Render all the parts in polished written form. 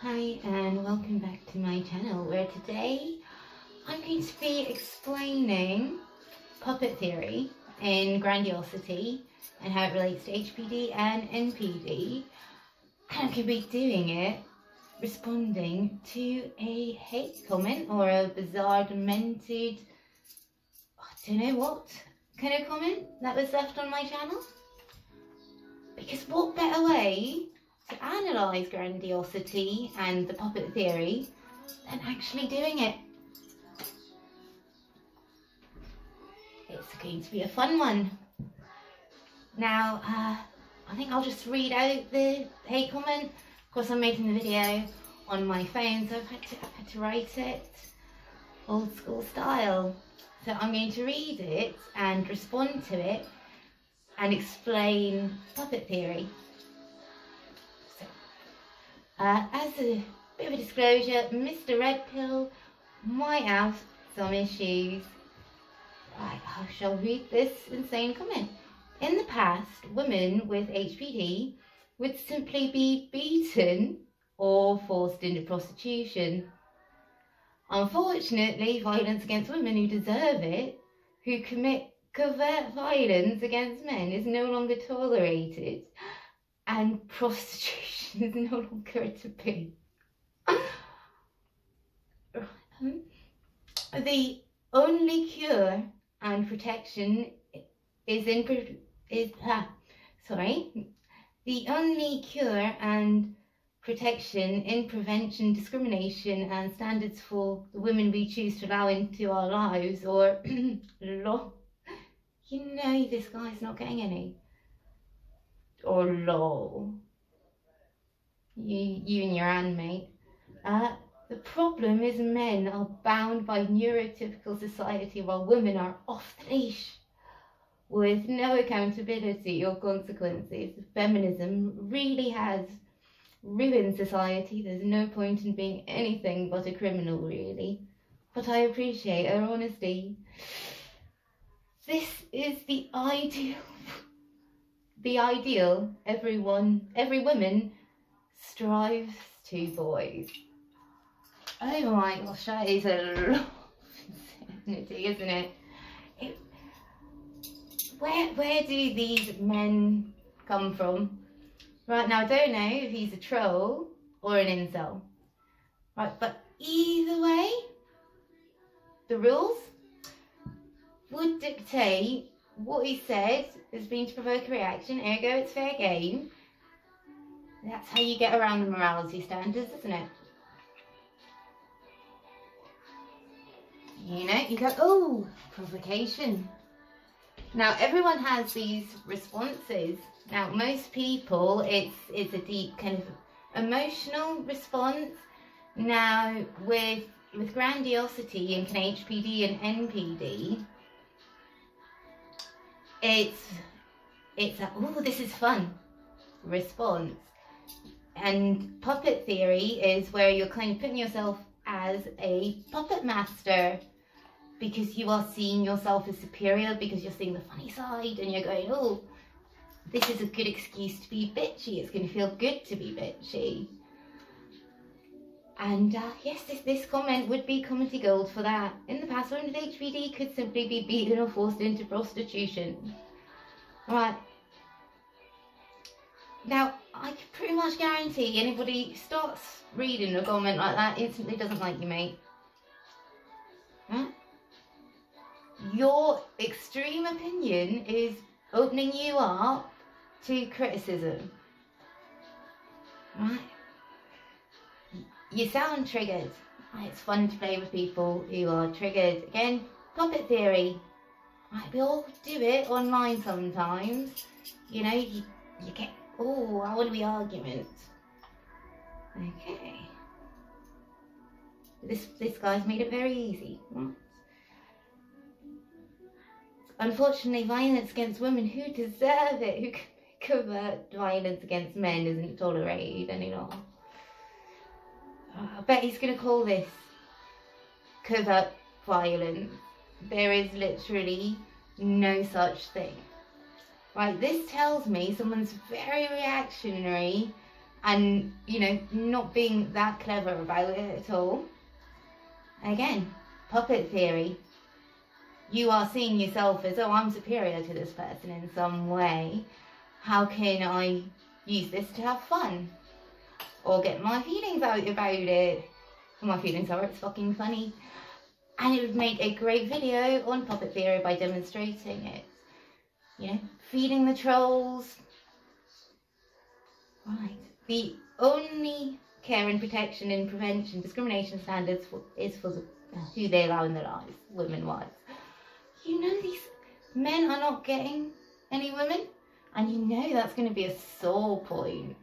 Hi and welcome back to my channel, where today I'm going to be explaining puppet theory in grandiosity and how it relates to HPD and NPD, and I'm going to be doing it responding to a hate comment or a bizarre, demented, I don't know what kind of comment that was left on my channel. Because what better way to analyse grandiosity and the puppet theory than actually doing it? It's going to be a fun one. Now, I think I'll just read out the hate comment. Of course, I'm making the video on my phone, so I've had to write it old school style. So I'm going to read it and respond to it and explain puppet theory. As a bit of a disclosure, Mr. Red Pill might have some issues. Right, I shall read this insane comment. In the past, women with HPD would simply be beaten or forced into prostitution. Unfortunately, violence against women who deserve it, who commit covert violence against men, is no longer tolerated, and prostitution is no longer to be. The only cure and protection the only cure and protection in prevention, discrimination, and standards for the women we choose to allow into our lives, or you know this guy's not getting any. Or lol. You and your handmate. The problem is men are bound by neurotypical society while women are off the leash with no accountability or consequences. Feminism really has ruined society. There's no point in being anything but a criminal, really. But I appreciate her honesty. This is the ideal. The ideal every woman strives to, boys. Oh my gosh, that is a lot of insanity, isn't it? Where do these men come from? Right, now I don't know if he's a troll or an incel. Right, but either way, the rules would dictate what he said has been to provoke a reaction, ergo it's fair game. That's how you get around the morality standards, isn't it? You know, you go, oh, provocation. Now, everyone has these responses. Now, most people, it's a deep kind of emotional response. Now, with grandiosity and HPD and NPD, it's a, oh, this is fun response. And puppet theory is where you're kind of putting yourself as a puppet master, because you are seeing yourself as superior, because you're seeing the funny side and you're going, oh, this is a good excuse to be bitchy. It's going to feel good to be bitchy. And yes, this comment would be comedy gold for that. In the past, women with HPD could simply be beaten or forced into prostitution. Right. Now, I can pretty much guarantee anybody who starts reading a comment like that instantly doesn't like you, mate. Huh? Your extreme opinion is opening you up to criticism. Right? You sound triggered. It's fun to play with people who are triggered. Again, puppet theory. Right, we all do it online sometimes. You know, you get, oh, I want to be argument. Okay. This guy's made it very easy. Right? Unfortunately, violence against women who deserve it, who covert violence against men, isn't tolerated anymore. I bet he's going to call this covert violence. There is literally no such thing. Right, this tells me someone's very reactionary and, you know, not being that clever about it at all. Again, puppet theory. You are seeing yourself as, oh, I'm superior to this person in some way. How can I use this to have fun? Or get my feelings out about it. My feelings are, it's fucking funny. And it would make a great video on puppet theory by demonstrating it. You know, feeding the trolls. Right. The only care and protection and prevention discrimination standards is for who they allow in their lives, women-wise. You know these men are not getting any women, and you know that's going to be a sore point.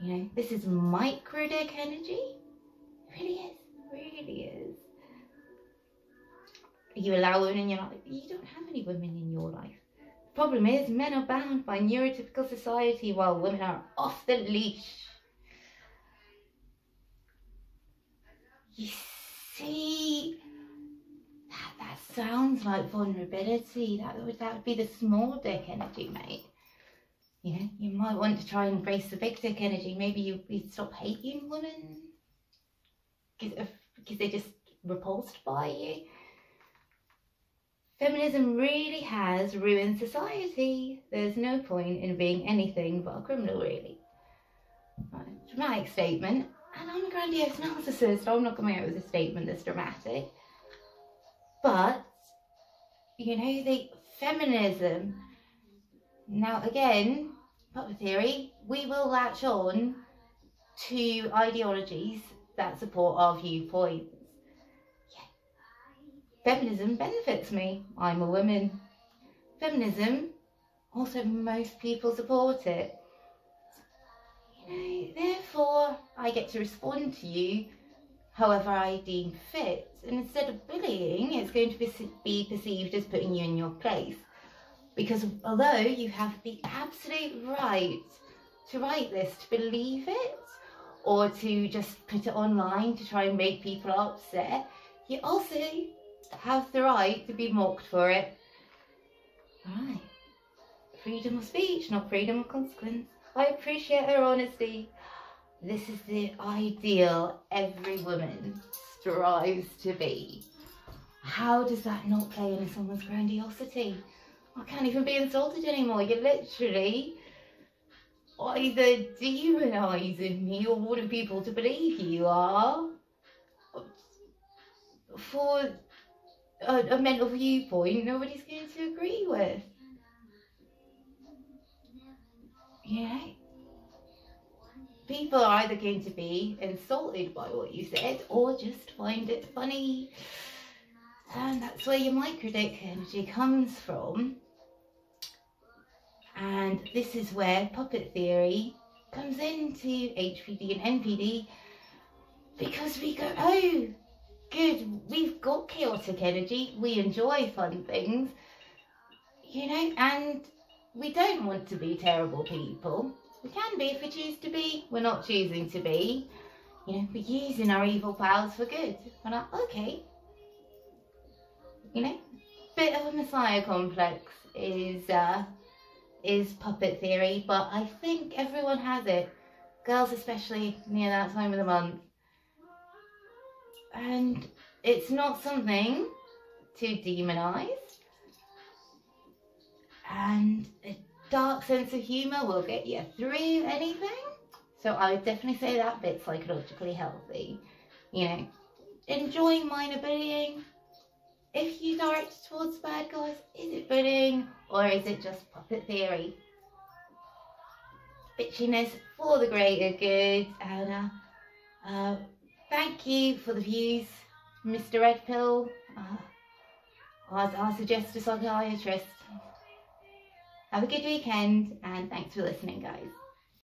You know, this is micro dick energy. It really is. Really is. You allow women in your life. You don't have any women in your life. The problem is men are bound by neurotypical society while women are off the leash. You see, that sounds like vulnerability. That would be the small dick energy, mate. You know, you might want to try and embrace the big dick energy. Maybe you'd stop hating women because they're just repulsed by you. Feminism really has ruined society. There's no point in being anything but a criminal, really. Right, dramatic statement. And I'm a grandiose narcissist. I'm not coming out with a statement that's dramatic. But, you know, the feminism. Now, again, puppet theory, we will latch on to ideologies that support our viewpoints. Feminism benefits me. I'm a woman. Feminism, also most people support it. You know, therefore, I get to respond to you however I deem fit. And instead of bullying, it's going to be perceived as putting you in your place. Because although you have the absolute right to write this, to believe it, or to just put it online to try and make people upset, you also have the right to be mocked for it. Right. Freedom of speech, not freedom of consequence. I appreciate her honesty. This is the ideal every woman strives to be. How does that not play into someone's grandiosity? I can't even be insulted anymore. You're literally either demonising me or wanting people to believe you are for a mental viewpoint nobody's going to agree with. Yeah. People are either going to be insulted by what you said or just find it funny. And that's where your microdick energy comes from. And this is where puppet theory comes into HPD and NPD, because we go, oh, good, we've got chaotic energy, we enjoy fun things, you know, and we don't want to be terrible people. We can be if we choose to be. We're not choosing to be. You know, we're using our evil powers for good. We're like, okay. You know, bit of a messiah complex is puppet theory, but I think everyone has it. Girls especially near that time of the month. And it's not something to demonise. And a dark sense of humour will get you through anything. So I would definitely say that bit's psychologically healthy. You know, enjoying minor bullying. If you direct towards bad guys, is it bullying or is it just puppet theory? Bitchiness for the greater good. And thank you for the views, Mr. Red Pill. I suggest a psychiatrist. Have a good weekend and thanks for listening, guys.